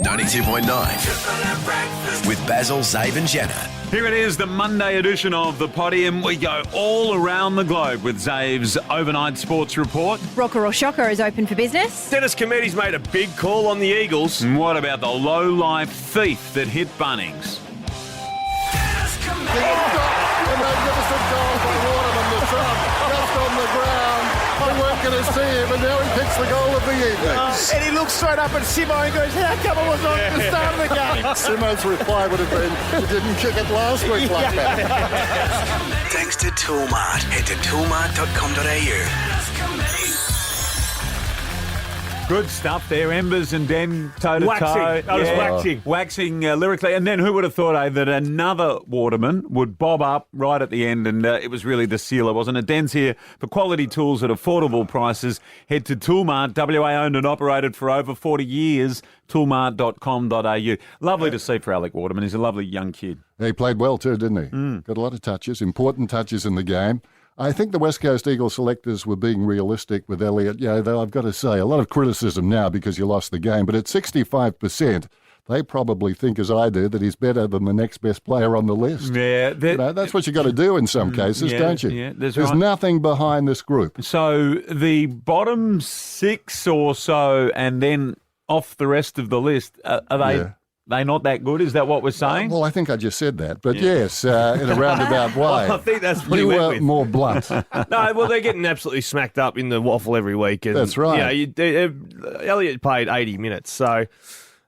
92.9 with Basil, Zabe and Jenna. Here it is, the Monday edition of The Potty, and we go all around the globe with Zabe's overnight sports report. Rocker or Shocker is open for business. Dennis Cometti's made a big call on the Eagles. And what about the low-life thief that hit Bunnings? A magnificent goal by Waterman, the sub, just on the ground. They weren't going to see him, and now he picks the goal of the evening. And he looks straight up at Simo and goes, how come I was on at the start of the game? Simo's reply would have been, you didn't kick it last week like that. Thanks to Toolmart. Head to toolmart.com.au. Good stuff there, Embers and Den toe-to-toe. Waxing. I was waxing. Waxing lyrically. And then who would have thought, that another Waterman would bob up right at the end, and it was really the sealer, wasn't it? Den's here for quality tools at affordable prices. Head to Toolmart, WA owned and operated for over 40 years, toolmart.com.au. Lovely to see for Alec Waterman. He's a lovely young kid. He played well too, didn't he? Got a lot of touches, important touches in the game. I think the West Coast Eagles selectors were being realistic with Elliott. Yeah, though I've got to say, a lot of criticism now because you lost the game, but at 65%, they probably think, as I do, that he's better than the next best player on the list. Yeah, that's what you got to do in some cases, don't you? Yeah, There's right. nothing behind this group. So the bottom six or so, and then off the rest of the list, are they? Yeah. They not that good? Is that what we're saying? Well, I think I just said that, but yes, in a roundabout way. I think that's what he you went were with. more blunt. No, well, they're getting absolutely smacked up in the waffle every week. And, That's right. Elliott played 80 minutes, so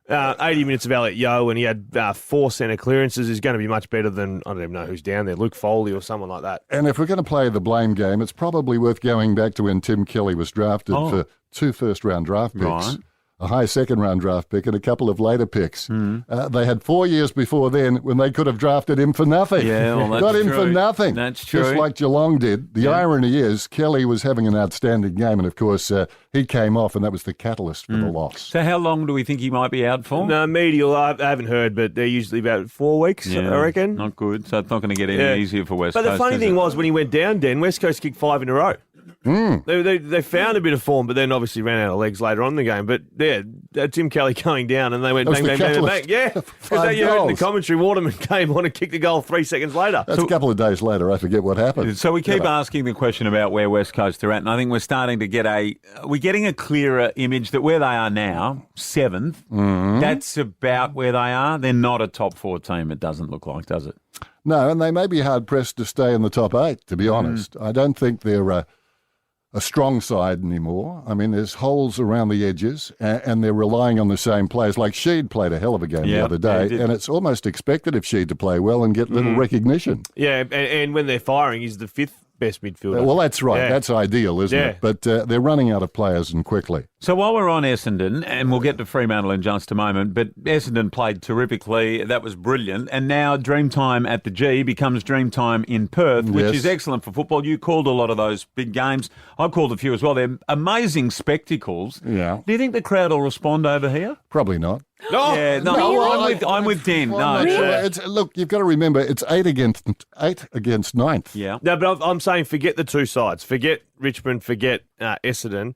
80 minutes of Elliott Yeo, and he had 4 centre clearances. Is going to be much better than, I don't even know who's down there, Luke Foley or someone like that. And if we're going to play the blame game, it's probably worth going back to when Tim Kelly was drafted for 2 first-round draft picks. Right. A high second-round draft pick and a couple of later picks. They had 4 years before then when they could have drafted him for nothing. Yeah, well, that's Got him true. for nothing. That's true. Just like Geelong did. The irony is Kelly was having an outstanding game, and of course he came off, and that was the catalyst for the loss. So how long do we think he might be out for? No, medial, I haven't heard, but they're usually about 4 weeks, I reckon. Not good. So it's not going to get any easier for West But Coast. the funny is thing it? was, when he went down, Den, West Coast kicked 5 in a row. They found a bit of form, but then obviously ran out of legs later on in the game. But Tim Kelly going down, and they went bang, bang, bang, bang. Yeah, because you heard in the commentary, Waterman came on and kicked the goal 3 seconds later. That's a couple of days later. I forget what happened. So we keep asking the question about where West Coast are at, and I think we're starting to get we're getting a clearer image that where they are now, 7th, that's about where they are. They're not a top 4 team, it doesn't look like, does it? No, and they may be hard-pressed to stay in the top 8, to be honest. I don't think they're a strong side anymore. I mean, there's holes around the edges, and they're relying on the same players. Like Sheed played a hell of a game the other day, and it's almost expected of Sheed to play well and get little recognition. Yeah, and when they're firing, he's the 5th best midfielder. Well, that's right. Yeah. That's ideal, isn't it? But they're running out of players and quickly. So while we're on Essendon, and we'll get to Fremantle in just a moment, but Essendon played terrifically. That was brilliant. And now Dreamtime at the G becomes Dreamtime in Perth, which is excellent for football. You called a lot of those big games. I've called a few as well. They're amazing spectacles. Yeah. Do you think the crowd will respond over here? Probably not. No, Yeah, no, Really? I'm with Den. Well, No, look, you've got to remember, it's 8 against 9th. yeah. No, but I'm saying forget the two sides. Forget Richmond, forget Essendon,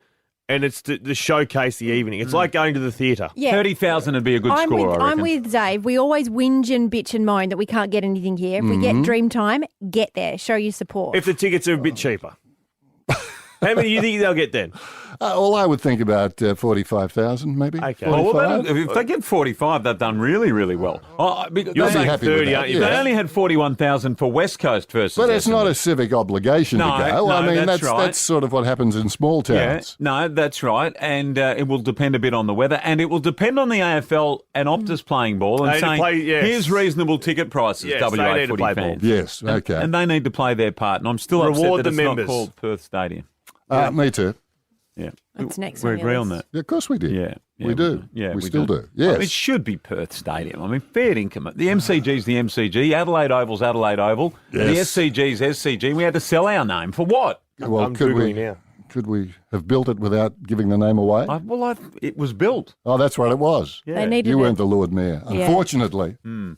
and it's to showcase the evening. It's like going to the theatre. Yeah. 30,000 would be a good score, I I'm reckon. with Dave. We always whinge and bitch and moan that we can't get anything here. If we get Dreamtime, get there. Show your support. If the tickets are a bit cheaper. How many do you think they'll get then? Well, I would think about 45,000, maybe. Okay. Well, 45? if they get 45, they've done really, really well. You're You're saying happy with 30, that, aren't you? yeah. They only had 41,000 for West Coast versus But it's Essendon. not a civic obligation No, to go. no, I mean, that's right. that's sort of what happens in small Yeah, towns. no, that's right. And it will depend a bit on the weather. And it will depend on the AFL and Optus playing ball and They need to saying, play, yes. here's reasonable ticket prices, Yes, WA they need to footy play fans. ball. Yes, okay. And they need to play their part. And I'm still Reward upset that the it's members. not called Perth Stadium. Me too. Yeah. That's next We on your agree on list. that. Yeah, of course we do. Yeah. we do. Yeah, we still do. Yes. I mean, it should be Perth Stadium. I mean, fair income. The MCG's the MCG. Adelaide Oval's Adelaide Oval. And the Yes. SCG's SCG. We had to sell our name. For what? Well, I'm could we Googling now. could we have built it without giving the name away? It was built. Oh, that's right, it was. They needed You it. weren't the Lord Mayor, Yeah. unfortunately. And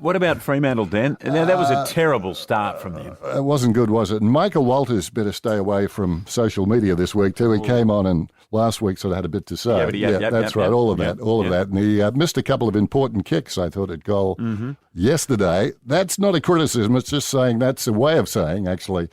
What about Fremantle, Dan? Now, that was a terrible start from them. It wasn't good, was it? And Michael Walters better stay away from social media this week too. He came on and last week sort of had a bit to say. That's right, all of that. And he missed a couple of important kicks, I thought, at goal yesterday. That's not a criticism. It's just saying that's a way of saying, actually,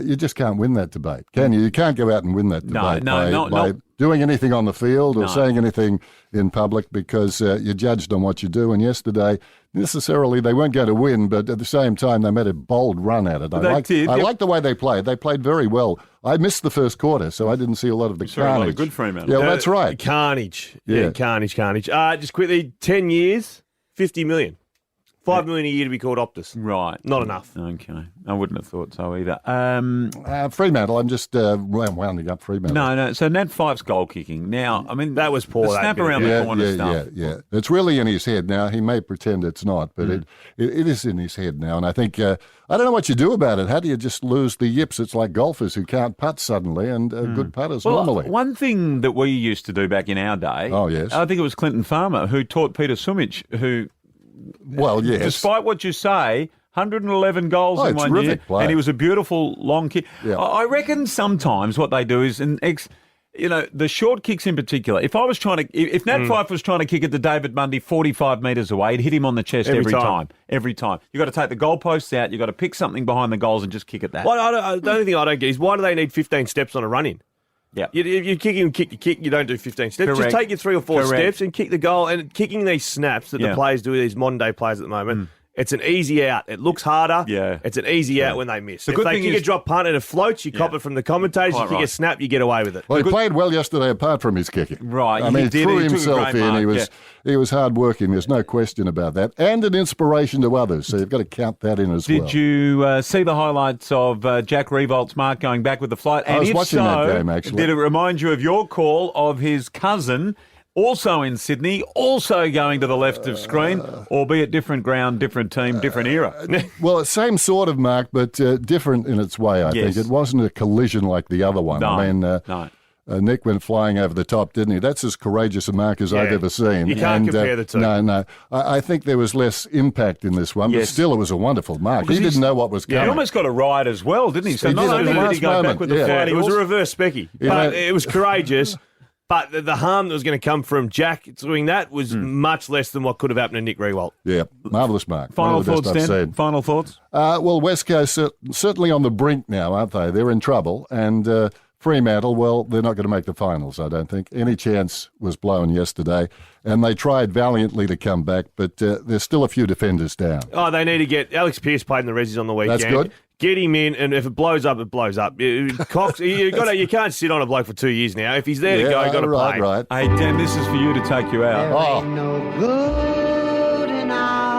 you just can't win that debate, can you? You can't go out and win that debate by doing anything on the field or saying anything in public because you're judged on what you do. And yesterday, necessarily, they weren't going to win, but at the same time, they made a bold run at it. I like the way they played. They played very well. I missed the first quarter, so I didn't see a lot of the carnage. Good Fremantle. Yeah, well, that's right. Carnage. Yeah, carnage. Just quickly, 10 years, 50 million. 5 million a year to be called Optus. Right. Not enough. Okay. I wouldn't have thought so either. Fremantle, I'm just rounding up Fremantle. No. So Nat Fyfe's goal kicking. Now, I mean, that was poor. The snap around the corner stuff. Yeah. It's really in his head now. He may pretend it's not, but it is in his head now. And I think, I don't know what you do about it. How do you just lose the yips? It's like golfers who can't putt suddenly and good putters normally. One thing that we used to do back in our day, I think it was Clinton Farmer who taught Peter Sumich, who... Well, yes. Despite what you say, 111 goals in 1 year, and he was a beautiful long kick. Yeah. I reckon sometimes what they do is, the short kicks in particular. If Nat Fyfe was trying to kick it to David Mundy 45 metres away, he'd hit him on the chest every time. Every time. You've got to take the goalposts out. You've got to pick something behind the goals and just kick it that. Well, the only thing I don't get is why do they need 15 steps on a run-in? Yeah, if you kick him, kick the kick, you don't do 15 steps. Correct. Just take your 3 or 4 steps and kick the goal. And kicking these snaps that the players do, these modern day players at the moment, it's an easy out. It looks harder. Yeah, it's an easy out when they miss. If they kick a drop punt and it floats, you cop it from the commentators. You kick a snap, you get away with it. Well, he played well yesterday apart from his kicking. Right, I mean, he threw himself in. He was hard working. There's no question about that, and an inspiration to others. So you've got to count that in as well. Did you see the highlights of Jack Revolt's mark going back with the flight? And I was watching that game actually. Did it remind you of your call of his cousin? Also in Sydney, also going to the left of screen, albeit different ground, different team, different era. Well, same sort of mark, but different in its way, I think. It wasn't a collision like the other one. No. Nick went flying over the top, didn't he? That's as courageous a mark as I've ever seen. You can't compare the two. No. I think there was less impact in this one, but still it was a wonderful mark. He didn't know what was coming. He almost got a ride as well, didn't he? So not only did he go back with the flight, it was a reverse specky. But it was courageous. But the harm that was going to come from Jack doing that was much less than what could have happened to Nick Riewoldt. Yeah, marvellous mark. Final thoughts, Dan? Final thoughts? Well, West Coast certainly on the brink now, aren't they? They're in trouble. And Fremantle, well, they're not going to make the finals, I don't think. Any chance was blown yesterday. And they tried valiantly to come back, but there's still a few defenders down. Oh, they need to get... Alex Pearce played in the Resis on the weekend. That's good. Get him in, and if it blows up, it blows up. Cox, you can't sit on a bloke for 2 years now. If he's there to go, you've got to play. Right. Hey, Dan, this is for you to take you out.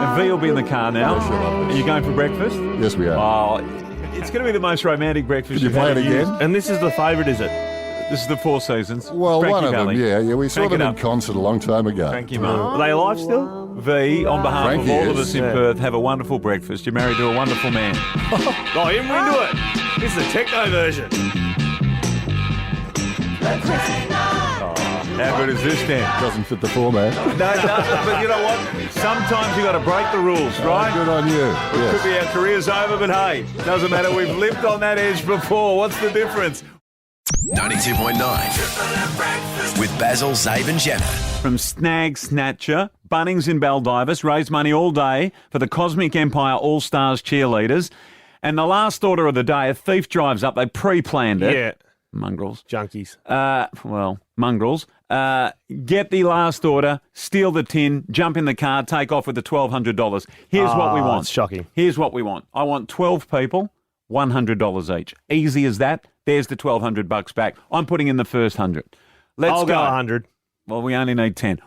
And V will be in the car now. Are you going for breakfast? Yes, we are. Oh, it's going to be the most romantic breakfast you've had. Did you play it again? And this is the favourite, is it? This is the Four Seasons. Well, Frankie one of Valley. them, yeah. We saw them in concert a long time ago. Frankie Valley. Are they alive still? V, on behalf Frankie of all of is. us in Perth, have a wonderful breakfast. You're married to a wonderful man. Oh, him into it. This is the techno version. How good is this, Dan? Doesn't fit the format. No, it doesn't, but you know what? Sometimes you got to break the rules, right? Good on you. Could be our career's over, but hey, doesn't matter. We've lived on that edge before. What's the difference? 92.9 with Basil, Zabe and Jenna. From Snag Snatcher, Bunnings in Baldivis, raised money all day for the Cosmic Empire All-Stars cheerleaders. And the last order of the day, a thief drives up. They pre-planned it. Yeah. Mongrels. Junkies. Mongrels. Get the last order, steal the tin, jump in the car, take off with the $1,200. Here's what we want. It's shocking. Here's what we want. I want 12 people, $100 each. Easy as that. There's the $1,200 back. I'm putting in the first 100. I'll go 100. Well, we only need 10.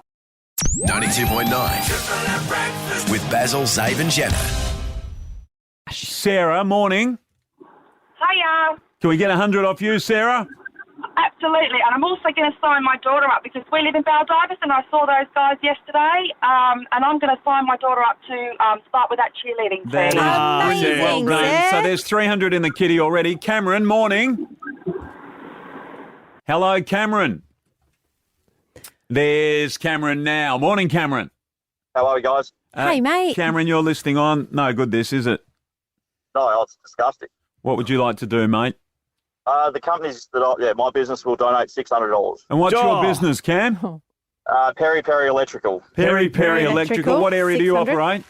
92.9 with Basil, Zabe and Jenna. Sarah, morning. Hiya. Can we get 100 off you, Sarah? Absolutely. And I'm also going to sign my daughter up because we live in Baldivis and I saw those guys yesterday. And I'm going to sign my daughter up to start with that cheerleading team. That is brilliant. Well done. Sarah. So there's 300 in the kitty already. Cameron, morning. Hello, Cameron. There's Cameron now. Morning, Cameron. How are we, guys? Hey, mate. Cameron, you're listening on. No good, this, is it? No, it's disgusting. What would you like to do, mate? The companies my business will donate $600. And what's Oh. your business, Cam? Perry Electrical. Perry Electrical. Electrical. What area do you 600? operate?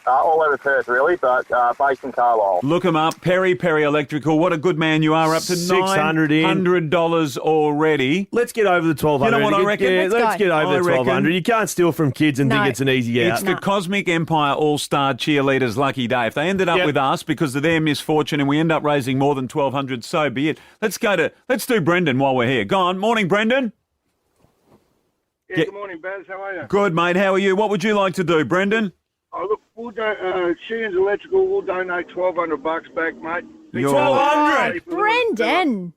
All over Perth, really, but based in Carlisle. Look them up. Perry Electrical. What a good man you are. Up to $600 in. $900 already. Let's get over the 1,200. You know what I reckon? Yeah, Let's let's go. get over I the reckon- 1,200. You can't steal from kids and No. think it's an easy out. It's the Cosmic Empire All-Star Cheerleaders' lucky day. If they ended up Yep. with us because of their misfortune and we end up raising more than 1,200, so be it. Let's do Brendan while we're here. Go on. Morning, Brendan. Yeah, good morning, Baz. How are you? Good, mate. How are you? What would you like to do, Brendan? Oh, look, Sheehan's Electrical will donate $1,200 back, mate. You're- 1,200? Brendan.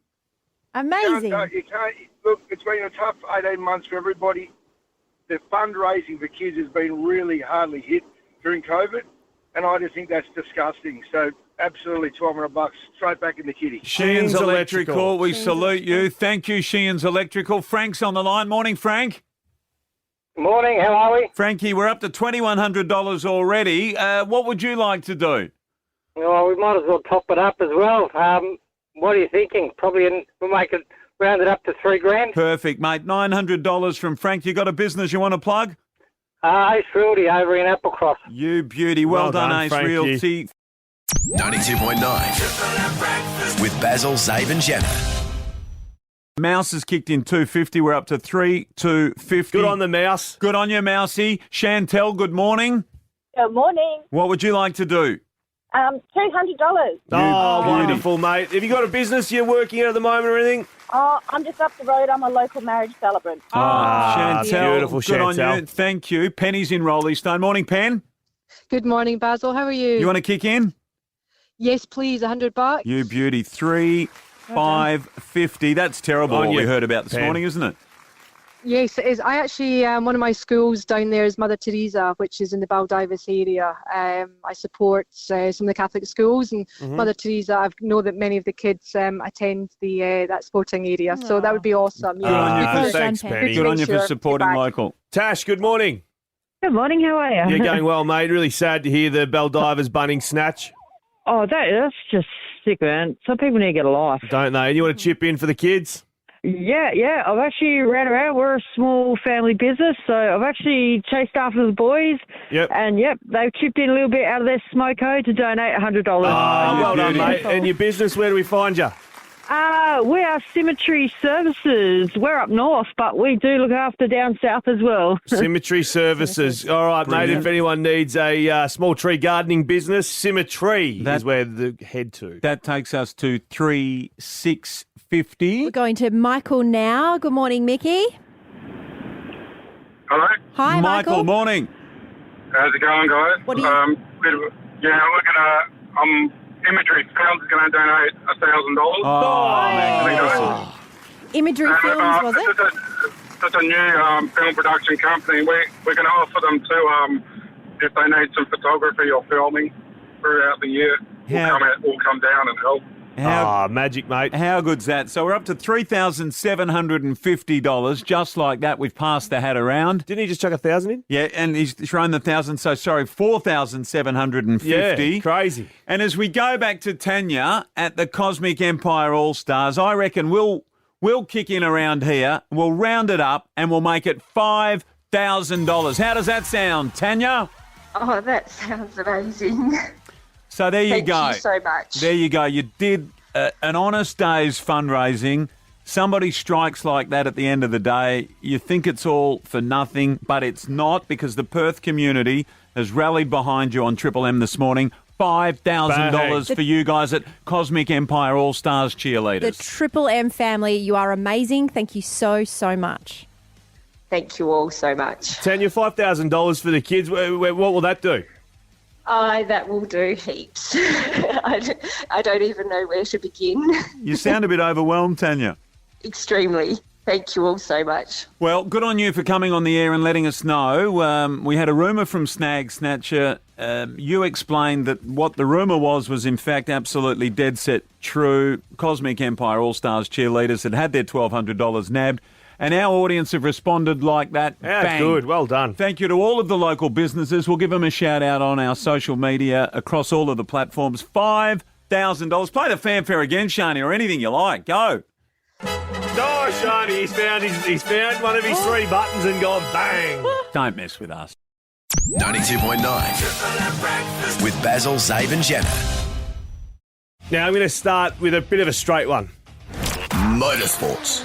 Amazing. You can't, look, it's been a tough 18 months for everybody. The fundraising for kids has been really hardly hit during COVID, and I just think that's disgusting. So, absolutely $1,200 straight back in the kitty. Sheehan's Electrical. Electrical. We salute you. Thank you, Sheehan's Electrical. Frank's on the line. Morning, Frank. Morning, how are we? Frankie, we're up to $2,100 already. What would you like to do? Well, we might as well top it up as well. What are you thinking? Probably we'll make it round it up to $3,000. Perfect, mate. $900 from Frank. You got a business you want to plug? Ace Realty over in Applecross. You beauty. Well, done, Ace Frankie. Realty. 92.9 with Basil, Zabe and Jenna. Mouse has kicked in 250. We're up to 3,250. Good on the mouse. Good on you, Mousy. Chantel, good morning. Good morning. What would you like to do? $200. Oh, beauty. wonderful, mate. Have you got a business you're working at the moment or anything? Oh, I'm just up the road. I'm a local marriage celebrant. Chantel. beautiful, Good on Chantel. you. Thank you. Penny's in Rolly Stone. Morning, Pen. Good morning, Basil. How are you? You want to kick in? Yes, please. $100. You beauty. 3,550. That's terrible On what we you, heard about this Pen. morning, isn't it? Yes, it is. I actually, one of my schools down there is Mother Teresa, which is in the Baldivis area. I support some of the Catholic schools, and Mother Teresa, I know that many of the kids attend that sporting area, so that would be awesome. Good on you for- Thanks, Pen. Penny. Good on you for Sure. supporting Back. local. Tash, good morning. Good morning. How are you? You're going well, mate. Really sad to hear the Baldivis bunning snatch, Oh, that's just sick, man. Some people need to get a life. don't they? And you want to chip in for the kids? Yeah. I've actually ran around. We're a small family business, so I've actually chased after the boys. Yep. And, they've chipped in a little bit out of their smoko to donate $100. Oh, well done, beauty. mate. And your business, where do we find you? We are Symmetry Services. We're up north, but we do look after down south as well. Symmetry Services. All right, mate. Brilliant. If anyone needs a small tree gardening business, Symmetry That- is where to head to. That takes us to 3,650. We're going to Michael now. Good morning, Mickey. Hello? Hi, Michael. Morning. How's it going, guys? What do you- Imagery Films is going to donate $1,000. magnificent. Imagery Films, was it? It's a new film production company. We're going to offer them to, if they need some photography or filming throughout the year, we'll come down and help. Magic, mate. How good's that? So we're up to $3,750. Just like that, we've passed the hat around. Didn't he just chuck 1,000 in? Yeah, and he's thrown the 1,000. So sorry, 4,750. Yeah, crazy. And as we go back to Tanya at the Cosmic Empire All Stars, I reckon we'll kick in around here. We'll round it up and we'll make it $5,000. How does that sound, Tanya? Oh, that sounds amazing. So there you go. Thank you so much. There you go. You did an honest day's fundraising. Somebody strikes like that at the end of the day. You think it's all for nothing, but it's not, because the Perth community has rallied behind you on Triple M this morning. $5,000 for you guys at Cosmic Empire All Stars Cheerleaders. The Triple M family, you are amazing. Thank you so, so much. Thank you all so much. Tanya, $5,000 for the kids. What will that do? That will do heaps. I don't even know where to begin. You sound a bit overwhelmed, Tanya. Extremely. Thank you all so much. Well, good on you for coming on the air and letting us know. We had a rumour from Snag Snatcher. You explained that what the rumour was in fact absolutely dead set true. Cosmic Empire All Stars Cheerleaders had their $1,200 nabbed, and our audience have responded like that. Yeah, Bang. good. Well done. Thank you to all of the local businesses. We'll give them a shout out on our social media across all of the platforms. $5,000. Play the fanfare again, Shani, or anything you like. Go. Oh, Shani, he's found one of his three buttons and gone bang. Don't mess with us. 92.9 with Basil, Zabe and Jenna. Now, I'm going to start with a bit of a straight one. Motorsports.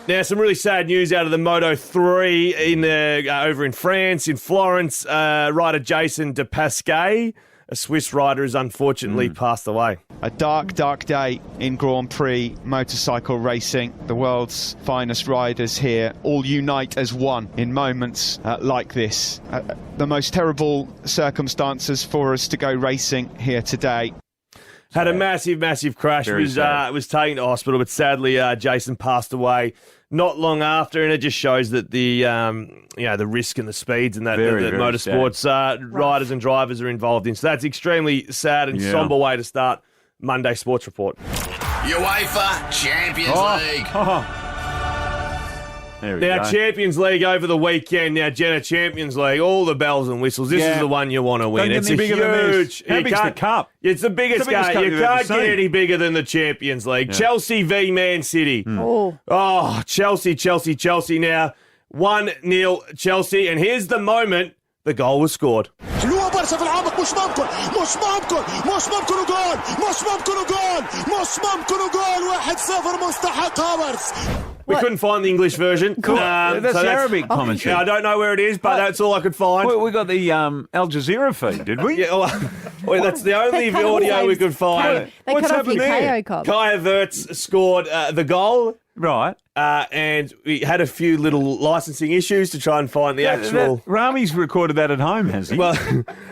Now, some really sad news out of the Moto 3 over in France, in Florence. Rider Jason de Pasquet, a Swiss rider, has unfortunately passed away. A dark, dark day in Grand Prix motorcycle racing. The world's finest riders here all unite as one in moments like this. The most terrible circumstances for us to go racing here today. Had a massive, massive crash. Was taken to hospital, but sadly, Jason passed away not long after, and it just shows that the risk and the speeds and that motorsports riders and drivers are involved in. So that's extremely sad and somber way to start Monday Sports Report. UEFA Champions League. There we Now, go. Champions League over the weekend. Now, Jenna, Champions League, all the bells and whistles. This is the one you want to win. Don't It's get a any bigger than this. huge. How big's the cup? It's the biggest cup game. You you've ever can't get seen. any bigger than the Champions League. Yeah. Chelsea v Man City. Oh, Chelsea. Now, 1-0 Chelsea. And here's the moment the goal was scored. We couldn't find the English version. That's the Arabic commentary. I don't know where it is, but that's all I could find. We got the Al Jazeera feed, did we? Yeah, well, that's the only audio we could find. They What's cut off your happened there? KO cob. Kaya Wirtz scored the goal. Right. And we had a few little licensing issues to try and find the actual... Rami's recorded that at home, has he? Well,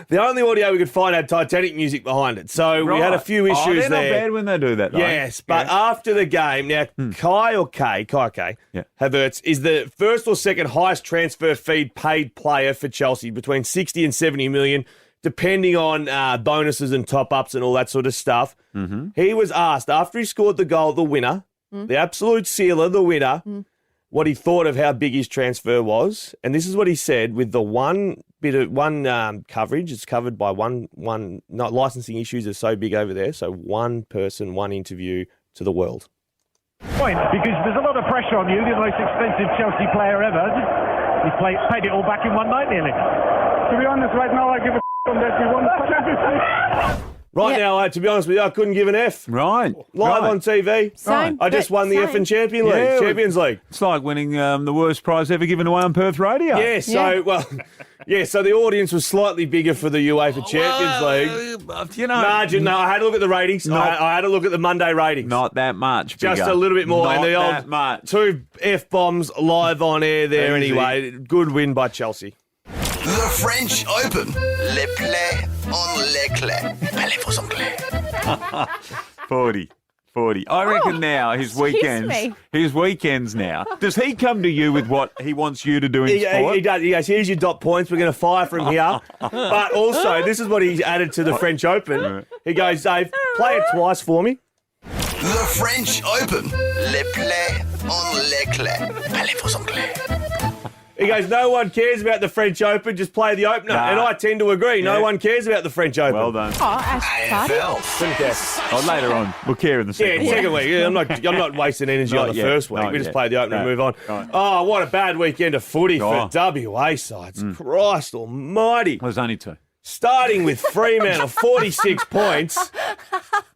the only audio we could find had Titanic music behind it. So we had a few issues they're there. not bad when they do that, though. Yes, but after the game, now Kai Havertz is the first or second highest transfer fee paid player for Chelsea, between 60 and 70 million, depending on bonuses and top-ups and all that sort of stuff. Mm-hmm. He was asked, after he scored the goal, the winner, the absolute sealer, the winner, what he thought of how big his transfer was. And this is what he said: with the one coverage, it's covered by one not licensing issues are so big over there, so one person, one interview to the world. Point, because there's a lot of pressure on you, the most expensive Chelsea player ever. He paid it all back in one night nearly. To be honest, right now I give a on that we won the Champions League. Right now, to be honest with you, I couldn't give an F. Right. Live on TV. Same, I just won the same. F in Champions League. It's like winning the worst prize ever given away on Perth Radio. Yeah, so the audience was slightly bigger for the UEFA Champions League. You know, Margin, I had a look at the ratings. I had a look at the Monday ratings. Not that much bigger. Just a little bit more. Not and the that old much. 2 F-bombs live on air there Easy. anyway. Good win by Chelsea. The French Open. Les plaies en les clés. Allez-vous anglais. 40. I reckon now his weekends now. Does he come to you with what he wants you to do in sport? He does. He goes, here's your dot points. We're going to fire from here. But also, this is what he added to the French Open. He goes, Dave, play it twice for me. The French Open. Les plaies en les clés. Allez-vous anglais. He goes, no one cares about the French Open, just play the opener. Nah. And I tend to agree. No Yeah. one cares about the French Open. Well done. AFL. Couldn't care. Later on. We'll care in the second week. Second week. Yeah, I'm not wasting energy Not on the yet. first week. Not We just yet. play the opener and No. move on. Right. Oh, what a bad weekend of footy for WA sides. Christ almighty. There's only 2. Starting with Fremantle, 46 points.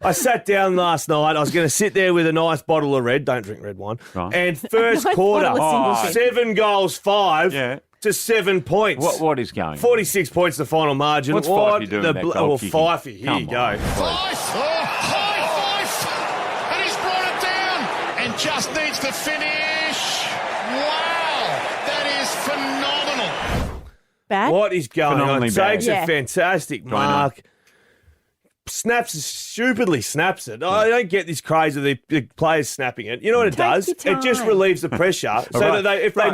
I sat down last night. I was going to sit there with a nice bottle of red. Don't drink red wine. Right. And first Nice quarter, bottle of single 7 goals, 5 Yeah. to 7 points. What is going on? 46 points the final margin. What's Fifey doing with that goal Well, kicking? Fifey, here Come you go. on. And he's brought it down and just needs to finish. Wow, that is phenomenal. Bad? What is going on? Phenomenally bad. Takes a fantastic mark. Stupidly snaps it. I don't get this craze of the players snapping it. You know what it does? Take your It just time. relieves the pressure. So Right. that if they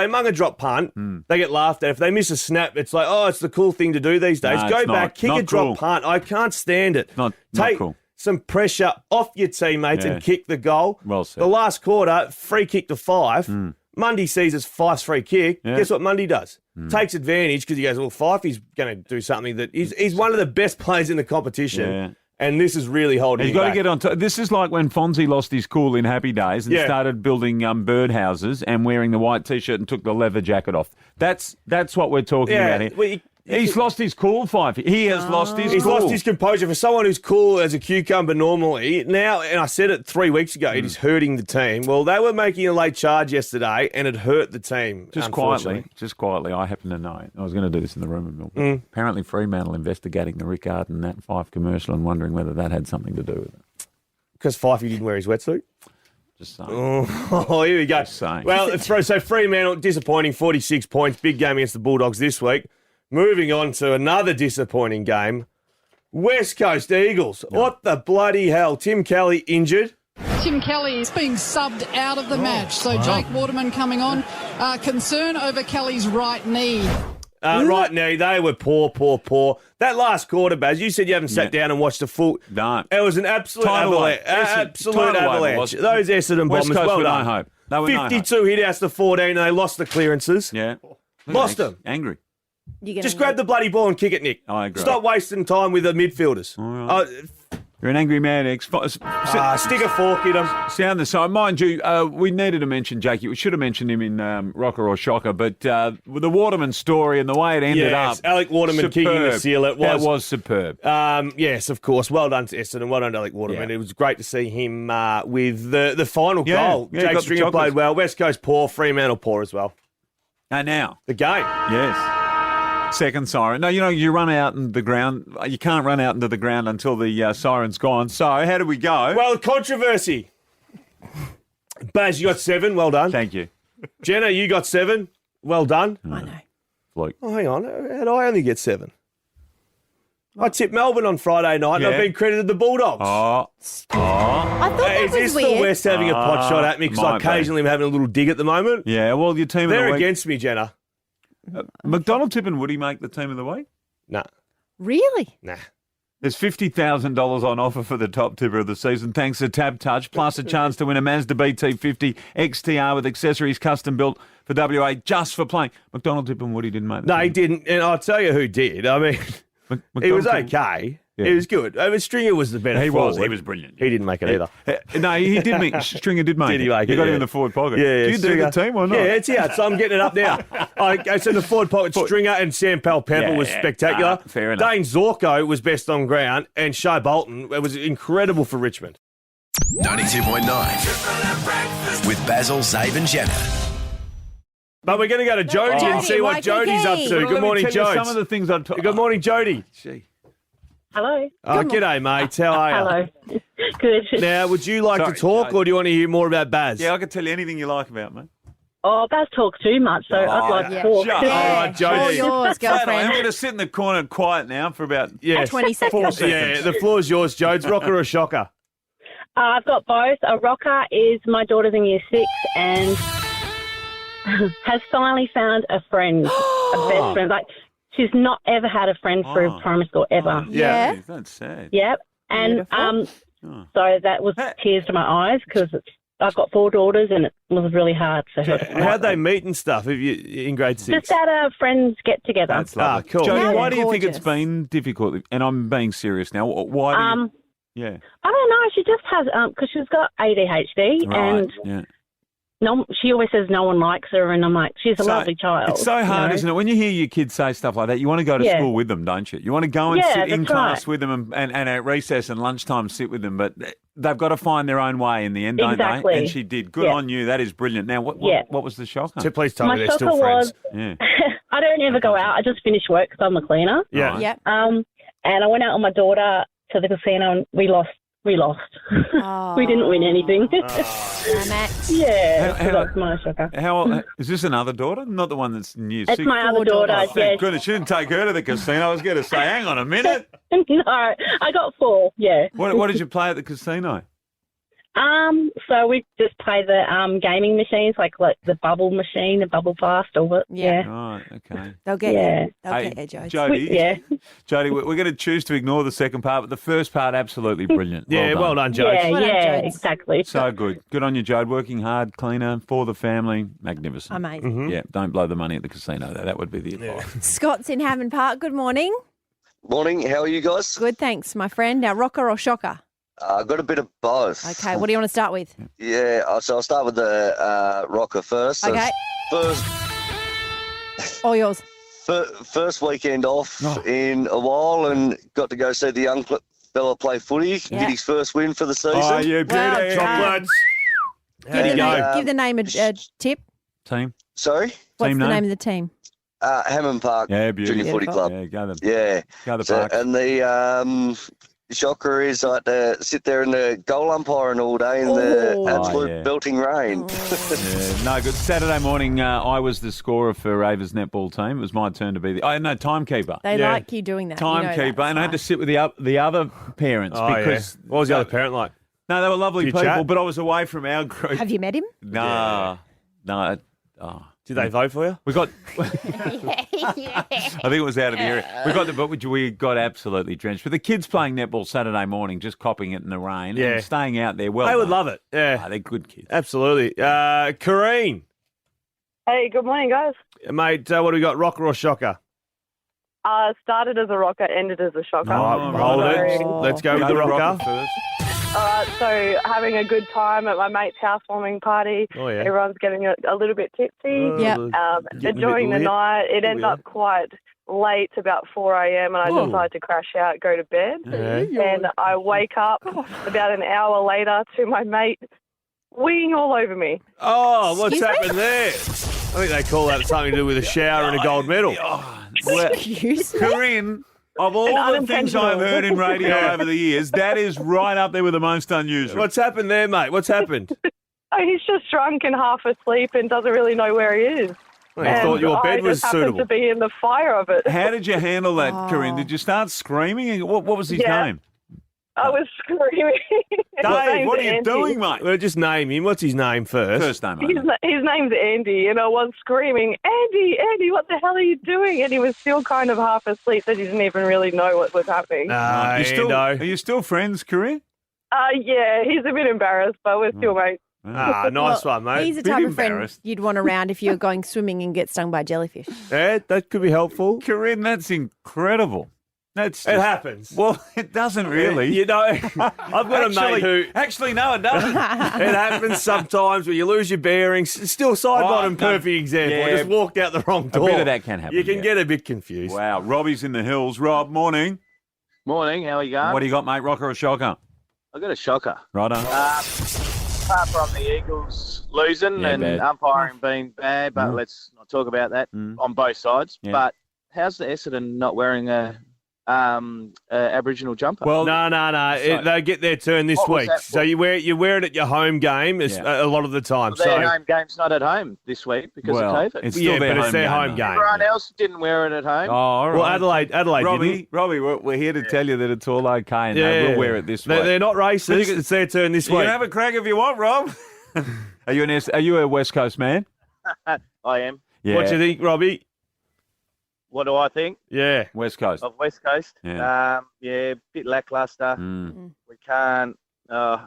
mung a drop punt, they get laughed at. If they miss a snap, it's like, oh, it's the cool thing to do these days. No, Go it's back, not. kick Not a drop cool. punt. I can't stand it. Not cool. some pressure off your teammates and kick the goal. Well said. The last quarter, free kick to Fife. Mundy sees it's Fife's free kick. Yeah. Guess what Mundy does? Takes advantage because he goes, well, Fife is going to do something that he's one of the best players in the competition. Yeah. And this is really holding He's him got to back. get on top. This is like when Fonzie lost his cool in Happy Days and started building birdhouses and wearing the white T-shirt and took the leather jacket off. That's what we're talking about here. Well, He's lost his cool, Fife. He has lost his He's cool. lost his composure. For someone who's cool as a cucumber normally, now, and I said it 3 weeks ago, it is hurting the team. Well, they were making a late charge yesterday, and it hurt the team, Just quietly, I happen to know. I was going to do this in the rumour mill. Apparently Fremantle investigating the Rick Arden that Fife commercial and wondering whether that had something to do with it. Because Fifey didn't wear his wetsuit? Just saying. Oh, here we go. Just saying. Well, so Fremantle, disappointing, 46 points. Big game against the Bulldogs this week. Moving on to another disappointing game. West Coast Eagles. What the bloody hell? Tim Kelly injured. Tim Kelly is being subbed out of the match. So Jake Waterman coming on. Concern over Kelly's right knee. Right now, they were poor. That last quarter, Baz, you said you haven't sat down and watched the full. No. It was an absolute avalanche. Those Essendon Bombers, West Coast well with done. no hope. They were 52 hit-outs to 14, and they lost the clearances. Yeah. Lost them. Angry. Just grab the bloody ball and kick it, Nick. I agree. Stop wasting time with the midfielders. You're an angry man, X. Stick a fork in them. Sound the side. Mind you, we needed to mention Jakey. We should have mentioned him in Rocker or Shocker, but with the Waterman story and the way it ended up. Alec Waterman kicking the seal. That was superb. Yes, of course. Well done to Essendon. Well done to Alec Waterman. It was great to see him with the final goal. Jake Stringer played well. West Coast poor. Fremantle poor as well. And now. The game. Yes. Second siren. No, you run out in the ground. You can't run out into the ground until the siren's gone. So, how do we go? Well, controversy. Baz, you got 7. Well done. Thank you. Jenna, you got 7. Well done. I know. Luke. Oh, hang on. How did I only get 7? I tipped Melbourne on Friday night and I've been credited the Bulldogs. I thought that Is was this weird. the West having a pot shot at me because I occasionally am having a little dig at the moment? Yeah, well, your team of the They're week. against me, Jenna. McDonald Tip and Woody make the team of the week? Nah. Really? Nah. There's $50,000 on offer for the top tipper of the season, thanks to Tab Touch, plus a chance to win a Mazda BT50 XTR with accessories custom built for WA just for playing. McDonald Tip and Woody didn't make the No, team. he didn't. And I'll tell you who did. I mean, it was okay. Yeah. It was good. I mean, Stringer was the better forward. He was brilliant. He didn't make it either. No, he did make Stringer did make Did he it. make He it? got him Yeah. in the forward pocket. Yeah, do you do the team or not? Yeah, it's out. So I'm getting it up now. I said the forward pocket, Stringer and Sam Powell-Pepper was spectacular. Fair enough. Dane Zorko was best on ground, and Shea Bolton, it was incredible for Richmond. 92.9 with Basil, Zabe and Jenna. But we're going to go to Jody and see what Jody's up to. Good morning, Jody. Some of the things I'm talking. Good morning, Jody. Hello. Oh, g'day, mate. How are you? Hello. Good. Now, would you like to talk, or do you want to hear more about Baz? Yeah, I can tell you anything you like about me. Oh, Baz talks too much, so I'd like to talk. Shut up, Jody. All yours, girlfriend. I'm going to sit in the corner quiet now for about 20 seconds. 4 seconds. Yeah, the floor's yours, Jodes. Rocker or shocker? I've got both. A rocker is my daughter's in year 6 and has finally found a friend, a best friend. Like, she's not ever had a friend through primary school, ever. Yeah. That's sad. Yep. And Beautiful. so that was tears to my eyes because I've got 4 daughters and it was really hard for her. How'd they meet and stuff if you in grade 6? Just at a friends get together. That's lovely. cool. Jody, Yeah, why do you think gorgeous. it's been difficult? And I'm being serious now. Why do you... Yeah. I don't know. She just has because she's got ADHD and yeah. no, she always says no one likes her, and I'm like, she's a lovely child. It's so hard, you know? isn't it? When you hear your kids say stuff like that, you want to go to Yeah. school with them, don't you? You want to go and Yeah, sit in that's class right. with them and at recess and lunchtime sit with them, but they've got to find their own way in the end, don't Exactly. they? And she did. Good Yeah. on you. That is brilliant. Now, what was the shocker? So please tell My me they're still shocker friends. was- Yeah. I don't ever go out. I just finish work because I'm a cleaner. Yeah. Right. Yep. And I went out with my daughter to the casino, and we lost. Oh. We didn't win anything. Max. Yeah, How- so that's my shocker. How is this another daughter? Not the one that's in year It's 6? my other daughter. Oh, thank Yes. goodness. She didn't take her to the casino. I was going to say, hang on a minute. No, I got 4. Yeah. What did you play at the casino? So we just play the gaming machines, like the bubble machine, the bubble blast, or what? Yeah. Right, okay. They'll get you. They'll get you, Jody. Jody, Jody, we're going to choose to ignore the second part, but the first part, absolutely brilliant. Well done, Jode. Yeah, exactly. So good. Good on you, Jode. Working hard, cleaner, for the family. Magnificent. Amazing. Yeah, don't blow the money at the casino, though. That would be the advice. Scott's in Hammond Park. Good morning. Morning. How are you guys? Good, thanks, my friend. Now, rocker or shocker? I've got a bit of both. Okay, what do you want to start with? Yeah, so I'll start with the rocker first. Okay. All yours. First weekend off in a while and got to go see the young fella play footy, get his first win for the season. Oh, you beauty. Chocolates. Give the name a tip. Team. Sorry? What's Team the name? name of the team? Hammond Park Junior Footy Club. Yeah, go them. Yeah. Go the Parks. And the shocker is I had to sit there in the goal umpiring all day in the absolute belting rain. No, good. Saturday morning, I was the scorer for Ava's netball team. It was my turn to be timekeeper. They like you doing that. Timekeeper, and I had to sit with the other parents because what was the other parent like? No, they were lovely Did you people, chat? but I was away from our group. Have you met him? No. Did they vote for you? We got. I think it was out of the area. We got absolutely drenched. But the kids playing netball Saturday morning, just copping it in the rain, and staying out there. Well, they would love it. Yeah, they're good kids. Absolutely. Corrine. Hey, good morning, guys. Mate, what do we got? Rocker or shocker? Started as a rocker, ended as a shocker. Hold it. Let's go with the rocker first. All right, so having a good time at my mate's housewarming party. Oh, yeah. Everyone's getting a little bit tipsy. Getting Enjoying a bit the lit. night. It ended up quite late, about 4 a.m, and I decided to crash out, go to bed. And I wake up about an hour later to my mate weeing all over me. Oh, what's happened there? I think they call that something to do with a shower and a gold medal. Excuse me? Corinne, of all the things I've heard in radio over the years, that is right up there with the most unusual. What's happened there, mate? What's happened? Oh, he's just drunk and half asleep and doesn't really know where he is. Well, I thought your bed was I just suitable. happened to be in the fire of it. How did you handle that, Corinne? Did you start screaming? What was his name? I was screaming. Dave, what are you doing, mate? Well, just name him. What's his name first? First name, His name's Andy, and I was screaming, Andy, what the hell are you doing? And he was still kind of half asleep, so he didn't even really know what was happening. Are you still friends, Corinne? Yeah, he's a bit embarrassed, but we're still mates. Nice one, mate. He's the type of friend you'd want around if you were going swimming and get stung by a jellyfish. Yeah, that could be helpful. Corinne, that's incredible. It happens. Well, it doesn't really. You know, I've got a mate who... Actually, no, it doesn't. It happens sometimes where you lose your bearings. Still side bottom, perfect example. I just walked out the wrong door. A bit of that can happen. You can get a bit confused. Wow, Robbie's in the hills. Rob, morning. Morning, how are you going? What do you got, mate? Rocker or shocker? I got a shocker. Righto. Apart from the Eagles losing and bad. umpiring being bad, but let's not talk about that on both sides. Yeah. But how's the Essendon not wearing a Aboriginal jumper? Well, no. They get their turn this What was week. that for? So you wear it at your home game a lot of the time. Well, their home game's not at home this week because of COVID. It's still their home game. Everyone else didn't wear it at home. Oh, all right. Well, Adelaide didn't. Robbie, we're here to tell you that it's all okay and they will wear it this week. They're not racist. It's their turn this You week. can have a crack if you want, Rob. Are you a West Coast man? I am. Yeah. What do you think, Robbie? What do I think? Yeah. West Coast. Of West Coast? Yeah. Bit lacklustre. We can't...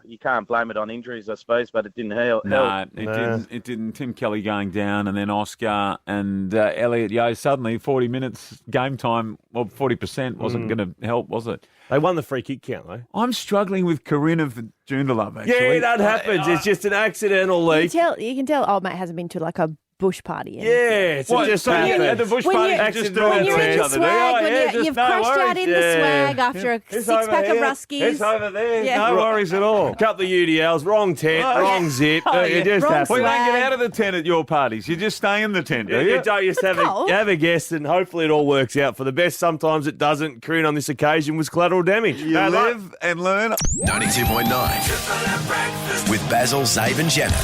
you can't blame it on injuries, I suppose, but it didn't help. No, it didn't. Tim Kelly going down and then Oscar and Elliot Yeo. Suddenly 40 minutes game time, well, 40% wasn't going to help, was it? They won the free kick count, though. I'm struggling with Corinne of the Joondalup, actually. Yeah, that happens. It's just an accidental leak. You can tell old mate hasn't been to like a bush party. Yeah, it's just happened. At the bush party, just do when it you're to in each the other. swag, you've crashed out in the swag after a six-pack of Ruskies. It's over there. Yeah. No worries at all. Couple of UDLs, wrong tent, wrong zip. It just Wrong happens. We don't swag. get out of the tent at your parties. You just stay in the tent, do You you? don't just have a guess, and hopefully it all works out for the best. Sometimes it doesn't. Corinne on this occasion was collateral damage. You live and learn. 92.9 with Basil, Zave and Jenna.